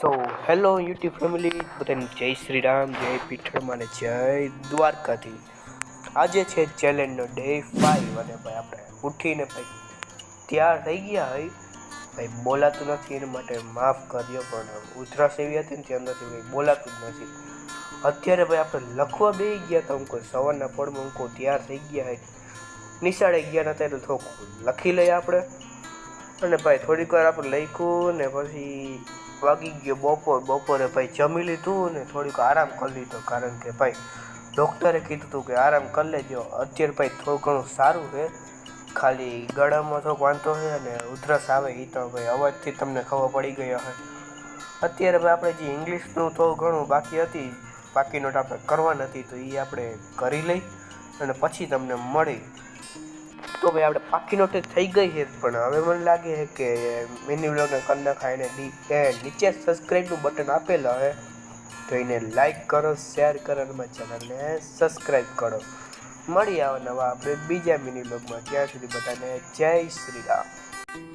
So hello YouTube family, બધાને જય શ્રી રામ, જય પીઠળમાં ને જય દ્વારકાથી. આજે છે ચેલેન્જનો ડે 5 અને ભાઈ આપણે ઉઠીને ભાઈ તૈયાર થઈ ગયા હોય. ભાઈ બોલાતું નથી એના માટે માફ કરજો, પણ ઉધરસ એવી હતી ને તે અંદરથી ભાઈ બોલાતું જ નથી. અત્યારે ભાઈ આપણે લખવા બેસી ગયા હતા, હું સવારના પડમાં હું તૈયાર થઈ ગયા હોય, નિશાળે ગયા હતા એટલે થોડુંક લખી લઈએ આપણે. અને ભાઈ થોડીક વાર આપણે લખ્યું ને પછી વાગી ગયો બપોરે ભાઈ જમી લીધું ને થોડીક આરામ કરી લીધો, કારણ કે ભાઈ ડૉક્ટરે કીધું હતું કે આરામ કરી લેજો. અત્યારે ભાઈ થોડું ઘણું સારું છે, ખાલી ગળામાં થોડોક વાંધો છે અને ઉધરસ આવે એ તો ભાઈ અવાજથી તમને ખબર પડી ગઈ હશે. અત્યારે ભાઈ આપણે જે ઇંગ્લિશનું થોડું ઘણું બાકી હતી, બાકી નોટ આપણે કરવાની હતી, તો એ આપણે કરી લઈ અને પછી તમને મળી. તો ભાઈ આપણે પાકી નોટ થઈ ગઈ છે, પણ હવે મને લાગે છે કે મિની વ્લોગને કરી નખાય એને નીચે સબસ્ક્રાઈબનું બટન આપેલા છે, તો એને લાઈક કરો, શેર કરો અને મારી ચેનલને સબસ્ક્રાઈબ કરો. મળી આવે નવા આપણે બીજા મિની વ્લોગમાં. ત્યાં સુધી બધાને જય શ્રી રામ.